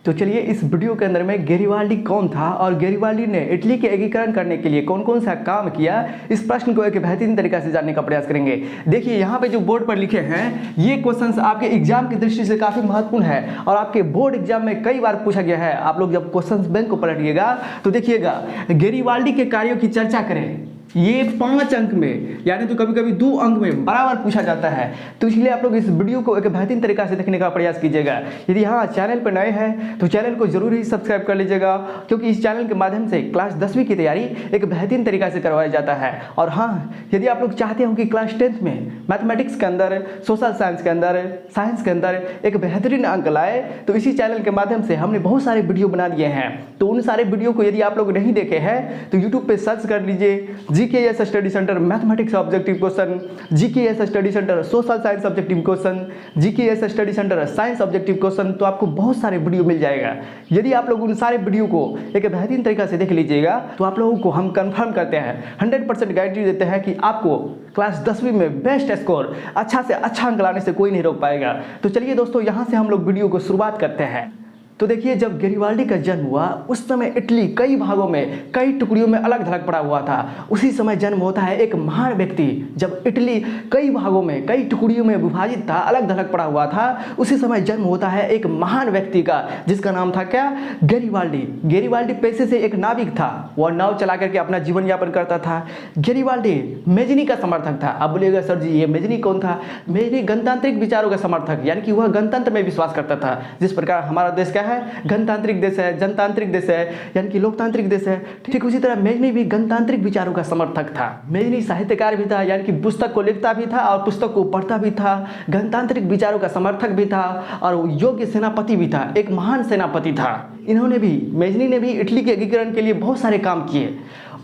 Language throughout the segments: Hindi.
तो चलिए इस वीडियो के अंदर में गेरिबाल्डी कौन था और गेरिबाल्डी ने इटली के एकीकरण करने के लिए कौन कौन सा काम किया, इस प्रश्न को एक बेहतरीन तरीका से जानने का प्रयास करेंगे। देखिए यहाँ पे जो बोर्ड पर लिखे हैं ये क्वेश्चंस आपके एग्जाम की दृष्टि से काफी महत्वपूर्ण है और आपके बोर्ड एग्जाम में कई बार पूछा गया है। आप लोग जब क्वेश्चंस बैंक को पलटिएगा तो देखिएगा गेरिबाल्डी के कार्यों की चर्चा करें, ये 5 अंक में यानी तो कभी कभी 2 अंक में बराबर पूछा जाता है। तो इसलिए आप लोग इस वीडियो को एक बेहतरीन तरीका से देखने का प्रयास कीजिएगा। यदि यहाँ चैनल पर नए हैं तो चैनल को जरूर ही सब्सक्राइब कर लीजिएगा, क्योंकि इस चैनल के माध्यम से क्लास 10वीं की तैयारी एक बेहतरीन तरीका से करवाया जाता है। और हाँ, यदि आप लोग चाहते हो कि क्लास 10th में मैथमेटिक्स के अंदर, सोशल साइंस के अंदर, साइंस के अंदर एक बेहतरीन अंक लाए तो इसी चैनल के माध्यम से हमने बहुत सारे वीडियो बना दिए हैं। तो उन सारे वीडियो को यदि आप लोग नहीं देखे हैं तो यूट्यूब पे सर्च कर लीजिए GKS study centre mathematics objective question, GKS study centre social science objective question, GKS study centre science objective question, तो आपको बहुत सारे वीडियो मिल जाएगा। यदि आप लोग उन सारे वीडियो को एक बेहतरीन तरीका से देख लीजिएगा तो आप लोगों को हम कंफर्म करते हैं, 100% गारंटी देते हैं कि आपको क्लास 10वीं में बेस्ट स्कोर, अच्छा से अच्छा अंक लाने से कोई नहीं रोक पाएगा। तो चलिए दोस्तों यहाँ से हम लोग वीडियो को शुरुआत करते हैं। तो देखिए, जब गेरिबाल्डी का जन्म हुआ उस समय इटली कई भागों में, कई टुकड़ियों में अलग थलग पड़ा हुआ था। उसी समय जन्म होता है एक महान व्यक्ति। जब इटली कई भागों में, कई टुकड़ियों में विभाजित था, अलग थलग पड़ा हुआ था, उसी समय जन्म होता है एक महान व्यक्ति का, जिसका नाम था क्या? गेरिबाल्डी। गेरिबाल्डी पेशे से एक नाविक था, वह नाव चला करके अपना जीवन यापन करता था। गेरिबाल्डी मेजनी का समर्थक था। अब बोलिएगा सर जी ये मेजनी कौन था? मेजनी गणतांत्रिक विचारों का समर्थक, यानी कि वह गणतंत्र में विश्वास करता था। जिस प्रकार हमारा देश क्या है, गणतांत्रिक देश है, जनतांत्रिक देश है, यानी कि लोकतांत्रिक देश है, ठीक उसी तरह मेजनी भी गणतांत्रिक विचारों का समर्थक था। मेजनी साहित्यकार भी था, यानी कि पुस्तक को लिखता भी था और पुस्तक को पढ़ता भी था, गणतांत्रिक विचारों का समर्थक भी था और योग्य सेनापति भी था, एक महान सेनापति था। इन्होंने भी, मेजनी ने भी इटली के एकीकरण के लिए बहुत सारे काम किए।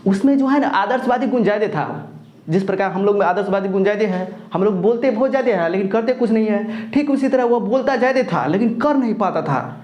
उसमें जो है ना आदर्शवादी गुण ज्यादा था। जिस प्रकार हम लोग में आदर्शवादी गुण ज्यादा है, हम लोग बोलते बहुत ज्यादा है लेकिन करते कुछ नहीं है, ठीक उसी तरह वह बोलता ज्यादा था लेकिन कर नहीं पाता था।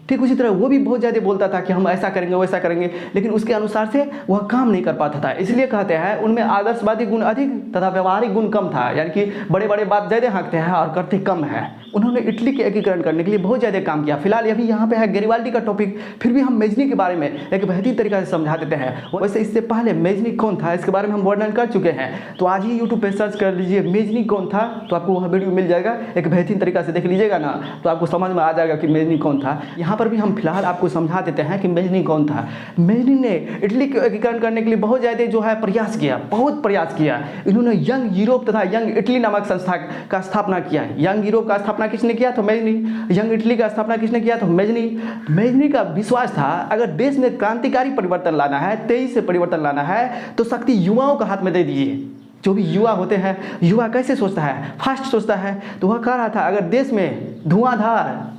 ठीक उसी तरह वो भी बहुत ज़्यादा बोलता था कि हम ऐसा करेंगे वैसा करेंगे, लेकिन उसके अनुसार से वह काम नहीं कर पाता था। इसलिए कहते हैं उनमें आदर्शवादी गुण अधिक तथा व्यवहारिक गुण कम था, यानी कि बड़े बड़े बात ज़्यादा हाँकते हैं और करते कम है। उन्होंने इटली के एकीकरण करने के लिए बहुत ज़्यादा काम किया। फिलहाल अभी यहाँ पे है गेरिबाल्डी का टॉपिक, फिर भी हम मेजनी के बारे में एक बेहतरीन तरीका से समझा देते हैं। वैसे इससे पहले मेजनी कौन था इसके बारे में हम वर्णन कर चुके हैं, तो आज ही यूट्यूब पे सर्च कर लीजिए मेजनी कौन था, तो आपको वह वीडियो मिल जाएगा। एक बेहतरीन तरीका से देख लीजिएगा ना तो आपको समझ में आ जाएगा कि मेजनी कौन था। यहाँ पर भी हम फिलहाल आपको समझा देते हैं कि मेजनी कौन था। मेजनी ने इटली के एकीकरण करने के लिए बहुत ज़्यादा जो है प्रयास किया, बहुत प्रयास किया। इन्होंने यंग यूरोप तथा यंग इटली नामक संस्था का स्थापना किया। यंग यूरोप का स्थापना किसने किया? तो मेजनी। यंग इटली का स्थापना किसने किया? तो मेजनी। मेजनी का विश्वास था अगर देश में क्रांतिकारी परिवर्तन लाना है, तेजी से परिवर्तन लाना है तो शक्ति युवाओं का हाथ में दे दीजिए। जो भी युवा होते हैं, युवा कैसे सोचता है? फास्ट सोचता है। तो वह कह रहा था अगर देश में धुआंधार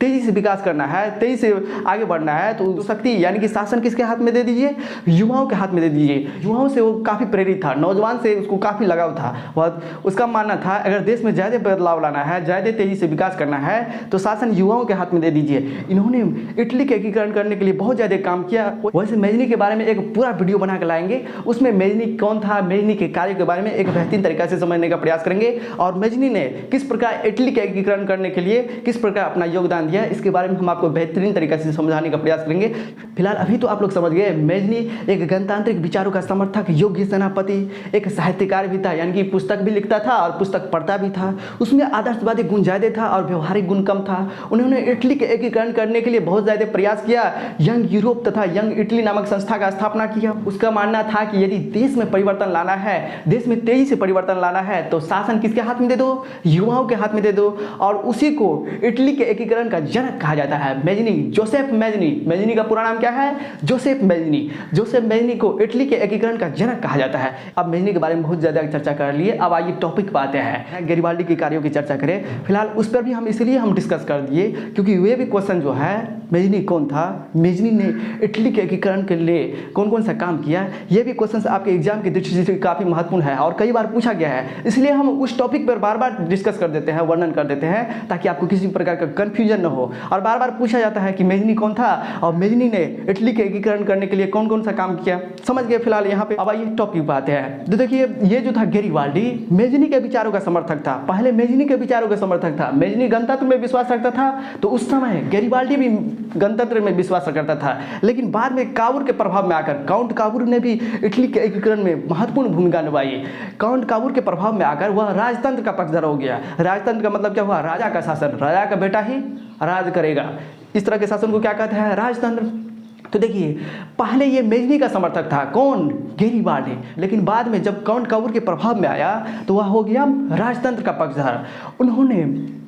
तेजी से विकास करना है, तेजी से आगे बढ़ना है तो शक्ति यानी कि शासन किसके हाथ में दे दीजिए? युवाओं के हाथ में दे दीजिए। युवाओं से वो काफ़ी प्रेरित था, नौजवान से उसको काफ़ी लगाव था। वह उसका मानना था अगर देश में ज़्यादा बदलाव लाना है, ज़्यादा तेजी से विकास करना है तो शासन युवाओं के हाथ में दे दीजिए। इन्होंने इटली के एकीकरण करने के लिए बहुत ज़्यादा काम किया। वैसे मेजनी के बारे में एक पूरा वीडियो बना कर लाएंगे, उसमें मेजनी कौन था, मेजनी के कार्य के बारे में एक बेहतरीन तरीका से समझने का प्रयास करेंगे और मेजनी ने किस प्रकार इटली के एकीकरण करने के लिए किस प्रकार अपना योगदान दिया, इसके बारे में हम आपको बेहतरीन तरीके से समझाने का प्रयास करेंगे। फिलहाल अभी तो आप लोग समझ गए मेजनी एक गणतांत्रिक विचारों का समर्थक, योग्य सेनापति, एक साहित्यकार भी था, यानी कि पुस्तक भी लिखता था और पुस्तक पढ़ता भी था। उसमें आदर्शवादी गुण ज्यादा था और व्यवहारिक गुण कम था। उन्होंने इटली के एकीकरण करने के लिए बहुत ज्यादा प्रयास किया। यंग यूरोप तथा यंग इटली नामक संस्था का स्थापना किया। उसका मानना था कि यदि देश में परिवर्तन लाना है, देश में तेजी से परिवर्तन लाना है तो शासन किसके हाथ में दे दो? युवाओं के हाथ में दे दो। और उसी को इटली के एकीकरण का जनक कहा जाता है, मेजनी, जोसेफ मेजनी। मेजनी का पूरा नाम क्या है? Joseph Mazzini. जोसेफ मेजनी को इटली के एकीकरण का जनक कहा जाता है। अब मेजनी के बारे में बहुत ज़्यादा चर्चा कर लिए, अब आइए टॉपिक पे आते हैं, गेरिबाल्डी के कार्यों की चर्चा करें। फिलहाल उस पर भी हम इसलिए डिस्कस कर दिए क्योंकि वे भी क्वेश्चन जो है मेजनी कौन था, मेजनी ने इटली के एकीकरण के लिए कौन कौन सा काम किया, ये भी क्वेश्चन आपके एग्जाम की दृष्टि से काफ़ी महत्वपूर्ण है और कई बार पूछा गया है। इसलिए हम उस टॉपिक पर बार बार डिस्कस कर देते हैं, वर्णन कर देते हैं, ताकि आपको किसी प्रकार का कन्फ्यूजन न हो। और बार बार पूछा जाता है कि मेजनी कौन था और मेजनी ने इटली के एकीकरण करने के लिए कौन कौन सा काम किया। समझ गए फिलहाल यहाँ पे। अब आइए टॉपिक पर आते हैं। तो देखिए, ये जो था गेरिबाल्डी मेजनी के विचारों का समर्थक था। पहले मेजनी के विचारों का समर्थक था। मेजनी गणतंत्र में विश्वास रखता था, तो उस समय गेरिबाल्डी भी गणतंत्र में विश्वास करता था। लेकिन बाद में काबुर के प्रभाव में आकर काउंट काबुर ने भी इटली के एकीकरण में महत्वपूर्ण भूमिका निभाई। काउंट काबुर के प्रभाव में आकर वह राजतंत्र का पक्षधर हो गया। राजतंत्र का मतलब क्या हुआ, राजा का शासन, राजा का बेटा ही राज करेगा। इस तरह के शासन को क्या कहते हैं, राजतंत्र। तो देखिए, पहले ये मेजनी का समर्थक था, कौन, गेरिबाल्डी। लेकिन बाद में जब काउंट काबुर के प्रभाव में आया तो वह हो गया राजतंत्र का पक्षधर। उन्होंने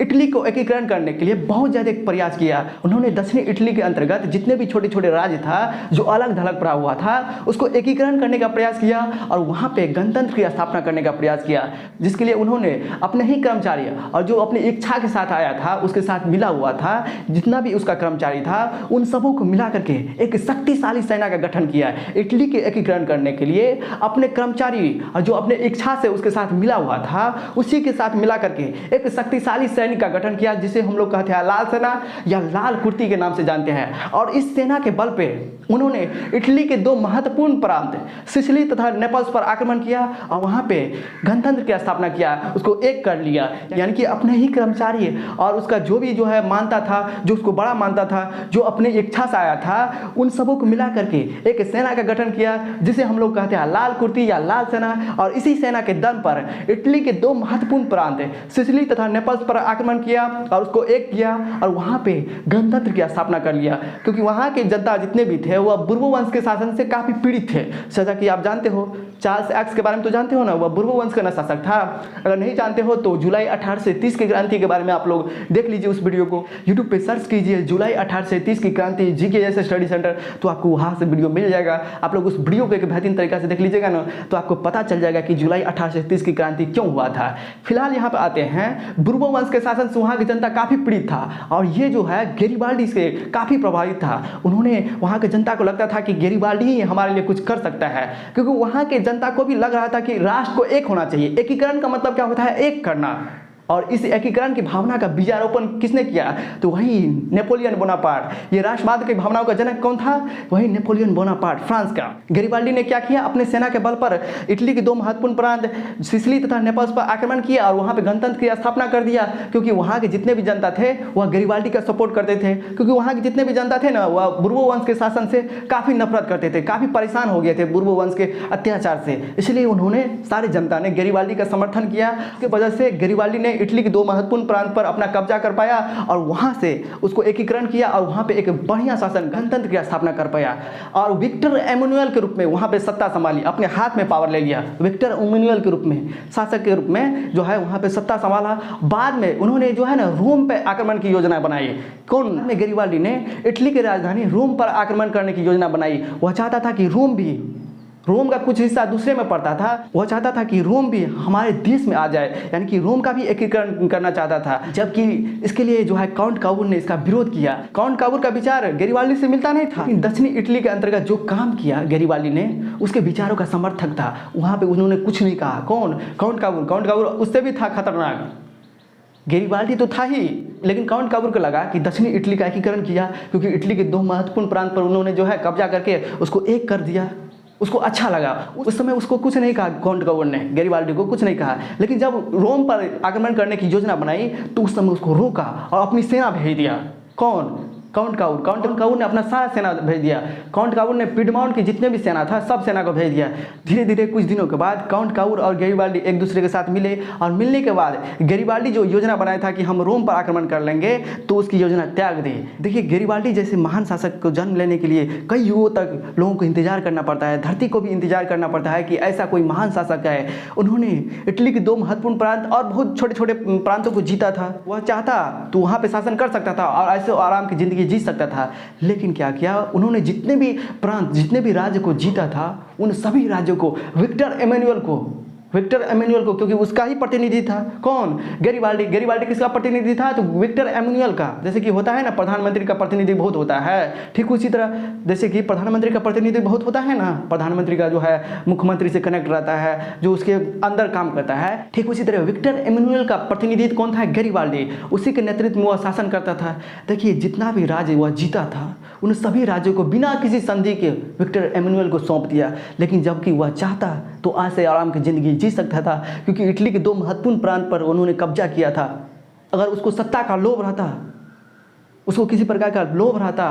इटली को एकीकरण करने के लिए बहुत ज़्यादा प्रयास किया। उन्होंने दक्षिणी इटली के अंतर्गत जितने भी छोटे छोटे राज्य था जो अलग थलग पड़ा हुआ था, उसको एकीकरण करने का प्रयास किया और वहाँ पे गणतंत्र की स्थापना करने का प्रयास किया, जिसके लिए उन्होंने अपने ही कर्मचारी और जो अपनी इच्छा के साथ आया था, उसके साथ मिला हुआ था, जितना भी उसका कर्मचारी था, उन सबों को मिला करके एक शक्तिशाली सेना का गठन किया। इटली के एकीकरण करने के लिए अपने कर्मचारी और जो अपने इच्छा से उसके साथ मिला हुआ था, उसी के साथ मिला करके एक शक्तिशाली सैनिक का गठन किया, जिसे हम लोग कहते हैं लाल सेना या लाल कुर्ती के नाम से जानते हैं। और इस सेना के बल पे उन्होंने इटली के दो महत्वपूर्ण प्रांत सिसिली तथा नेपल्स पर आक्रमण किया और वहां पे गणतंत्र की स्थापना किया, उसको एक कर लिया। यानी कि अपने ही कर्मचारी और उसका जो भी जो है मानता था, जो उसको बड़ा मानता था, जो अपने इच्छा से आया था, उन सबों को मिला करके एक सेना का गठन किया, जिसे हम लोग कहते हैं लाल कुर्ती या लाल सेना। और इसी सेना के दम पर इटली के दो महत्वपूर्ण प्रांत सिसिली तथा नेपल्स पर आक्रमण किया और उसको एक किया और वहां पे गणतंत्र की स्थापना कर लिया। क्योंकि वहां के जनता जितने भी थे वह बुर्बो वंश के शासन से काफी पीड़ित थे। जैसा कि आप जानते हो, चार्ल्स एक्स के बारे में तो जानते हो ना, वह बुर्बो वंश का शासक था। अगर नहीं जानते हो तो जुलाई 1830 की क्रांति के बारे में आप लोग देख लीजिए, उस वीडियो को यूट्यूब पे सर्च कीजिए, जुलाई 1830 की क्रांति जीके जैसे स्टडी सेंटर, तो आपको वहां से वीडियो मिल जाएगा। आप लोग उस वीडियो को एक बेहतरीन तरीका से देख लीजिएगा ना, तो आपको पता चल जाएगा कि जुलाई 1830 की क्रांति क्यों हुआ था। फिलहाल यहाँ पे आते हैं, बुर्बो वंश के शासन से वहाँ की जनता काफी पीड़ित था और ये जो है गेरिबाल्डी से काफी प्रभावित था। उन्होंने वहाँ की जनता को लगता था कि गेरिबाल्डी ही हमारे लिए कुछ कर सकता है, क्योंकि वहाँ के जनता को भी लग रहा था कि राष्ट्र को एक होना चाहिए। एकीकरण का मतलब क्या होता है, एक करना। और इस एकीकरण की भावना का बीजारोपण किसने किया, तो वही नेपोलियन बोनापार्ट। ये राष्ट्रवाद की भावनाओं का जनक कौन था, वही नेपोलियन बोनापार्ट, फ्रांस का। गेरिबाल्डी ने क्या किया, अपने सेना के बल पर इटली के दो महत्वपूर्ण प्रांत सिसिली तथा नेपल्स पर आक्रमण किया और वहां पे गणतंत्र की स्थापना कर दिया। क्योंकि वहां के जितने भी जनता थे वह गेरिबाल्डी का सपोर्ट करते थे, क्योंकि वहां के जितने भी जनता थे ना, वह बुर्बो वंश के शासन से काफी नफरत करते थे, काफी परेशान हो गए थे बुर्बो वंश के अत्याचार से। इसलिए उन्होंने, सारी जनता ने गेरिबाल्डी का समर्थन किया। इसकी वजह से गेरिबाल्डी ने इटली के दो महत्वपूर्ण प्रांत पर अपना कब्जा कर पाया और वहां से उसको एकीकरण किया और वहां पे एक बढ़िया शासन, गणतंत्र की स्थापना कर पाया। और विक्टर एमैनुअल के रूप में वहां पे सत्ता संभाली, अपने हाथ में पावर ले लिया। विक्टर एमैनुअल के रूप में, शासक के रूप में जो है वहां पे सत्ता संभाला। बाद में उन्होंने जो है ना रोम पे आक्रमण की योजना बनाई। कौन, गेरिबाल्डी ने इटली की राजधानी रोम पर आक्रमण करने की योजना बनाई। वह चाहता था कि रोम का कुछ हिस्सा दूसरे में पड़ता था, वह चाहता था कि रोम भी हमारे देश में आ जाए, यानी कि रोम का भी एकीकरण करना चाहता था। जबकि इसके लिए जो है काउंट काबुर ने इसका विरोध किया। काउंट काबुर का विचार गेरिबाल्डी से मिलता नहीं था। दक्षिणी इटली के अंतर्गत जो काम किया गेरिबाल्डी ने, उसके विचारों का समर्थक था। वहां पे उन्होंने कुछ नहीं कहा। कौन, काउंट काबुर। काउंट काबुर उससे भी था खतरनाक। गेरिबाल्डी तो था ही, लेकिन काउंट काबुर को लगा कि दक्षिणी इटली का एकीकरण किया, क्योंकि इटली के दो महत्वपूर्ण प्रांत पर उन्होंने जो है कब्जा करके उसको एक कर दिया। उसको अच्छा लगा। उस समय उसको कुछ नहीं कहा, काउंट काबुर ने गेरिबाल्डी को कुछ नहीं कहा। लेकिन जब रोम पर आक्रमण करने की योजना बनाई तो उस समय उसको रोका और अपनी सेना भेज दिया। कौन, काउंट काबुर। काउंट काबुर ने अपना सारा सेना भेज दिया। काउंट काबुर ने पिडमाउंट की जितने भी सेना था सब सेना को भेज दिया। धीरे धीरे कुछ दिनों के बाद काउंट काबुर और गेरिबाल्डी एक दूसरे के साथ मिले और मिलने के बाद गेरिबाल्डी जो योजना बनाया था कि हम रोम पर आक्रमण कर लेंगे, तो उसकी योजना त्याग दी। देखिए, गेरिबाल्डी जैसे महान शासक को जन्म लेने के लिए कई युगों तक लोगों को इंतजार करना पड़ता है, धरती को भी इंतजार करना पड़ता है कि ऐसा कोई महान शासक है। उन्होंने इटली के दो महत्वपूर्ण प्रांत और बहुत छोटे छोटे प्रांतों को जीता था। वह चाहता तो वहाँ पे शासन कर सकता था और ऐसे आराम की जिंदगी जी सकता था। लेकिन क्या किया, उन्होंने जितने भी प्रांत, जितने भी राज्य को जीता था, उन सभी राज्यों को विक्टर एमैनुअल को विक्टर एमेनुअल को, क्योंकि उसका ही प्रतिनिधि था। कौन? गैरिबाल्डी। गैरिबाल्डी किसका प्रतिनिधि था? तो विक्टर एमेनुअल का। जैसे कि होता है ना, प्रधानमंत्री का प्रतिनिधि बहुत होता है, ठीक उसी तरह जैसे कि प्रधानमंत्री का प्रतिनिधि बहुत होता है ना, प्रधानमंत्री का जो है मुख्यमंत्री से कनेक्ट रहता है, जो उसके अंदर काम करता है, ठीक उसी तरह विक्टर एमेनुअल का प्रतिनिधित्व कौन था? गैरिबाल्डी। उसी के नेतृत्व में वह शासन करता था। देखिए जितना भी राज्य वह जीता था, उन सभी राज्यों को बिना किसी संधि के विक्टर एमेनुअल को सौंप दिया। लेकिन जबकि वह चाहता तो आज से आराम की जिंदगी जी सकता था, क्योंकि इटली के 2 महत्वपूर्ण प्रांत पर उन्होंने कब्जा किया था। अगर उसको सत्ता का लोभ रहता, उसको किसी प्रकार का लोभ रहता,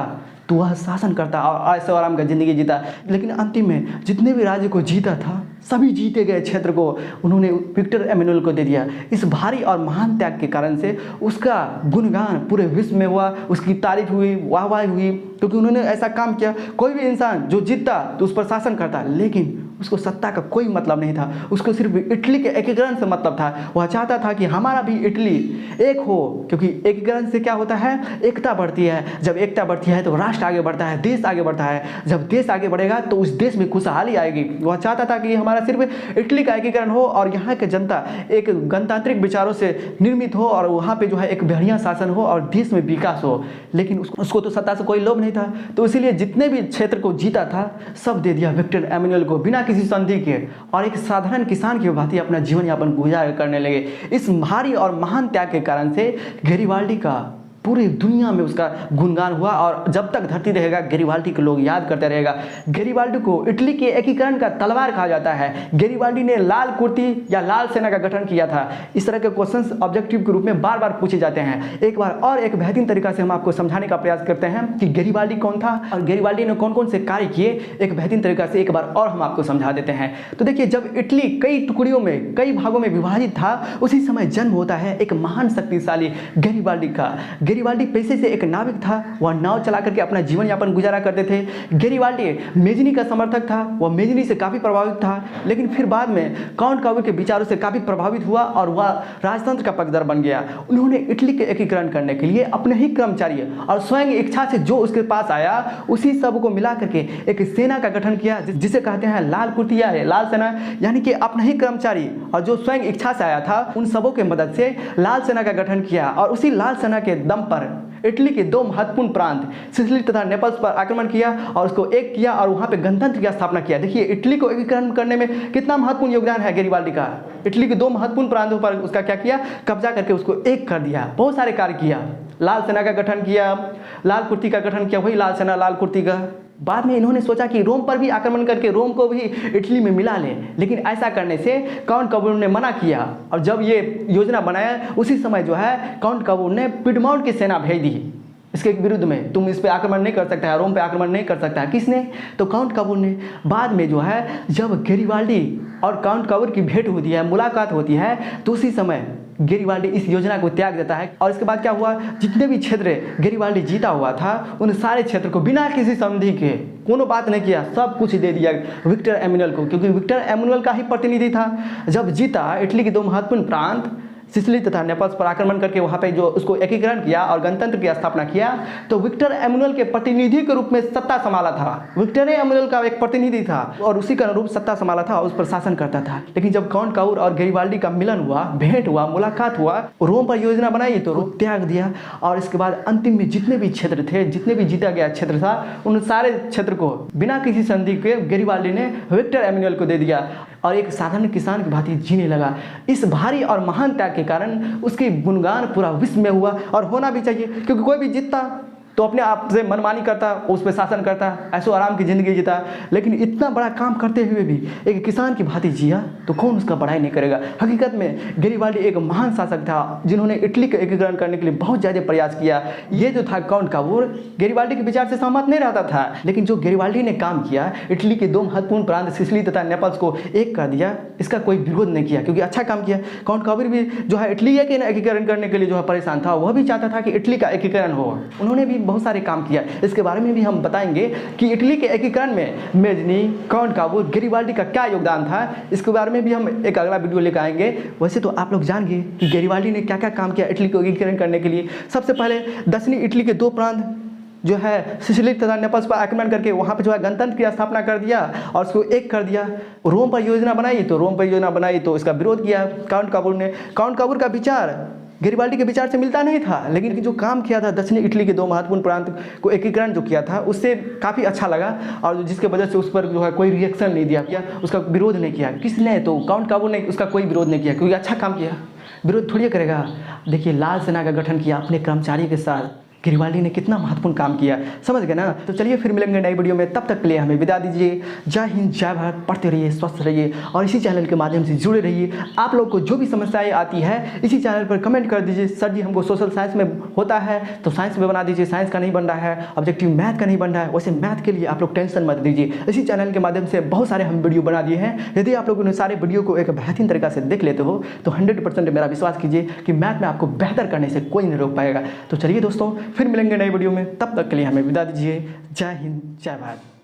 तो वह शासन करता और ऐसे आराम का जिंदगी जीता। लेकिन अंतिम में जितने भी राज्य को जीता था, सभी जीते गए क्षेत्र को उन्होंने विक्टर एमेनुअल को दे दिया। इस भारी और महान त्याग के कारण से उसका गुणगान पूरे विश्व में हुआ, उसकी तारीफ हुई, वाहवाही हुई, क्योंकि उन्होंने ऐसा काम किया। कोई भी इंसान जो जीतता तो उस पर शासन करता, लेकिन उसको सत्ता का कोई मतलब नहीं था, उसको सिर्फ इटली के एकीकरण से मतलब था। वह चाहता था कि हमारा भी इटली एक हो, क्योंकि एकीकरण से क्या होता है? एकता बढ़ती है। जब एकता बढ़ती है तो राष्ट्र आगे बढ़ता है, देश आगे बढ़ता है। जब देश आगे बढ़ेगा तो उस देश में खुशहाली आएगी। वह चाहता था कि हमारा सिर्फ इटली का एकीकरण हो और यहाँ की जनता एक गणतांत्रिक विचारों से निर्मित हो और वहाँ पे जो है एक बढ़िया शासन हो और देश में विकास हो। लेकिन उसको तो सत्ता से कोई लोभ नहीं था, तो इसीलिए जितने भी क्षेत्र को जीता था सब दे दिया विक्टर एमेनुअल को बिना किसी संधि के, और एक साधारण किसान की भांति अपना जीवन यापन गुजार करने लगे। इस भारी और महान त्याग के कारण से गैरिबाल्डी का पूरी दुनिया में उसका गुणगान हुआ, और जब तक धरती रहेगा गैरिबाल्डी को लोग याद करते रहेगा। गैरिबाल्डी को इटली के एकीकरण का तलवार कहा जाता है। गैरिबाल्डी ने लाल कुर्ती या लाल सेना का गठन किया था। इस तरह के क्वेश्चंस ऑब्जेक्टिव के रूप में बार बार पूछे जाते हैं। एक बार और एक बेहतरीन तरीका से हम आपको समझाने का प्रयास करते हैं कि गैरिबाल्डी कौन था और गैरिबाल्डी ने कौन कौन से कार्य किए। एक बेहतरीन तरीका से एक बार और हम आपको समझा देते हैं। तो देखिए, जब इटली कई टुकड़ियों में, कई भागों में विभाजित था, उसी समय जन्म होता है एक महान शक्तिशाली गैरिबाल्डी का। गैरिबाल्डी पेशे से एक नाविक था। वह नाव चला करके अपना जीवन यापन गुजारा करते थे। गैरिबाल्डी मेजनी का समर्थक था। वह मेजनी से काफ़ी प्रभावित था, लेकिन फिर बाद में काउंट काबूर के विचारों से काफ़ी प्रभावित हुआ और वह राजतंत्र का पक्षधर बन गया। उन्होंने इटली के एकीकरण करने के लिए अपने ही कर्मचारी और स्वयं इच्छा से जो उसके पास आया उसी सब को मिला करके एक सेना का गठन किया, जिसे कहते हैं लाल कुर्ती या लाल सेना। यानी कि अपने ही कर्मचारी और जो स्वयं इच्छा से आया था, उन सबों के मदद से लाल सेना का गठन किया, और उसी लाल सेना के दम पर इटली के 2 महत्वपूर्ण प्रांत सिसिली तथा नेपल्स पर आक्रमण किया और उसको एक किया और वहां पे गणतंत्र की स्थापना किया। देखिए, इटली को एकीकरण करने में कितना महत्वपूर्ण योगदान है गैरिबाल्डी का। इटली के 2 महत्वपूर्ण प्रांतों पर उसका क्या किया? कब्जा करके उसको एक कर दिया। बहुत सारे कार्य किया। लाल सेना का गठन किया, लाल कुर्ती का गठन किया, वही लाल सेना लाल कुर्ती का। बाद में इन्होंने सोचा कि रोम पर भी आक्रमण करके रोम को भी इटली में मिला लें, लेकिन ऐसा करने से काउंट काबूर ने मना किया। और जब ये योजना बनाया, उसी समय जो है काउंट काबूर ने पिडमाउंट की सेना भेज दी इसके विरुद्ध में। तुम इस पे आक्रमण नहीं कर सकता है, रोम पे आक्रमण नहीं कर सकता है। किसने? तो काउंट काबूर ने। बाद में जो है जब गैरिबाल्डी और काउंट काबूर की भेंट होती है, मुलाकात होती है, तो उसी समय गैरिबाल्डी इस योजना को त्याग देता है। और इसके बाद क्या हुआ? जितने भी क्षेत्र गैरिबाल्डी जीता हुआ था, उन सारे क्षेत्र को बिना किसी संधि के, कोनो बात नहीं किया, सब कुछ दे दिया विक्टर एमेनुअल को, क्योंकि विक्टर एमेनुअल का ही प्रतिनिधि था। जब जीता, इटली के 2 महत्वपूर्ण प्रांत सिसिली तथा नेपल्स पर आक्रमण करके वहाँ पे जो उसको एकीकरण किया और गणतंत्र की स्थापना किया, तो विक्टर एमेनुअल के प्रतिनिधि के रूप में सत्ता संभाला था। विक्टर एमेनुअल का एक प्रतिनिधि था और उसी का अनुरूप सत्ता संभाला था और उस पर शासन करता था। लेकिन जब काउंट काबूर और गैरिबाल्डी का मिलन हुआ, भेंट हुआ, मुलाकात हुआ, रोम पर योजना बनाई, तो रोम त्याग दिया। और इसके बाद अंतिम में जितने भी क्षेत्र थे, जितने भी जीता गया क्षेत्र था, उन सारे क्षेत्र को बिना किसी संधि के गैरिबाल्डी ने विक्टर एमेनुअल को दे दिया और एक साधारण किसान की भांति जीने लगा। इस भारी और महान त्याग के कारण उसके गुणगान पूरा विश्व में हुआ, और होना भी चाहिए, क्योंकि कोई भी जीतता तो अपने आप से मनमानी करता, उस पर शासन करता, ऐसो आराम की ज़िंदगी जीता। लेकिन इतना बड़ा काम करते हुए भी एक किसान की भांति जिया, तो कौन उसका बड़ाई नहीं करेगा। हकीकत में गैरिबाल्डी एक महान शासक था, जिन्होंने इटली का एकीकरण करने के लिए बहुत ज़्यादा प्रयास किया। ये जो था काउंट काबूर, गैरिबाल्डी के विचार से सहमत नहीं रहता था, लेकिन जो गैरिबाल्डी ने काम किया, इटली के 2 महत्वपूर्ण प्रांत सिसिली तथा नेपल्स को एक कर दिया, इसका कोई विरोध नहीं किया, क्योंकि अच्छा काम किया। काउंट काबूर भी जो है इटली के एकीकरण करने के लिए जो है परेशान था, वह भी चाहता था कि इटली का एकीकरण हो। उन्होंने भी बहुत सारे काम किया। इसके बारे में भी हम बताएंगे कि इटली के एकीकरण में मेजनी, काउंट काबूर, गैरिबाल्डी का क्या योगदान था। इसके बारे में भी हम एक अगला वीडियो लेकर आएंगे। वैसे तो आप लोग जानेंगे कि गैरिबाल्डी ने क्या क्या काम किया इटली को एकीकरण करने के लिए। सबसे पहले दक्षिणी इटली के 2 प्रांत जो है सिसिली तथा नेपल्स पर आक्रमण करके वहाँ पे जो है गणतंत्र की स्थापना कर दिया और उसको एक कर दिया। रोम पर योजना बनाई तो इसका विरोध किया काउंट काबूर ने। काउंट काबूर का विचार गैरिबाल्डी के विचार से मिलता नहीं था, लेकिन जो काम किया था दक्षिणी इटली के 2 महत्वपूर्ण प्रांत को एकीकरण जो किया था उससे काफ़ी अच्छा लगा, और जिसके वजह से उस पर जो है कोई रिएक्शन नहीं दिया, उसका विरोध नहीं किया। किसने? तो काउंट काबूर ने उसका कोई विरोध नहीं किया, क्योंकि अच्छा काम किया, विरोध थोड़ी करेगा। देखिए लाल सेना का गठन किया अपने कर्मचारी के साथ, गैरिबाल्डी ने कितना महत्वपूर्ण काम किया, समझ गए ना। तो चलिए फिर मिलेंगे नई वीडियो में, तब तक के लिए हमें विदा दीजिए। जय हिंद, जय भारत। पढ़ते रहिए, स्वस्थ रहिए और इसी चैनल के माध्यम से जुड़े रहिए। आप लोग को जो भी समस्याएं आती है इसी चैनल पर कमेंट कर दीजिए, सर जी हमको सोशल साइंस में होता है तो साइंस में बना दीजिए, साइंस का नहीं बन रहा है, ऑब्जेक्टिव मैथ का नहीं बन रहा है। वैसे मैथ के लिए आप लोग टेंशन मत लीजिए, इसी चैनल के माध्यम से बहुत सारे हम वीडियो बना दिए हैं। यदि आप लोगों ने सारे वीडियो को एक बेहतरीन तरीका से देख लेते हो तो 100% मेरा विश्वास कीजिए कि मैथ में आपको बेहतर करने से कोई नहीं रोक पाएगा। तो चलिए दोस्तों फिर मिलेंगे नई वीडियो में, तब तक के लिए हमें विदा दीजिए। जय हिंद, जय भारत।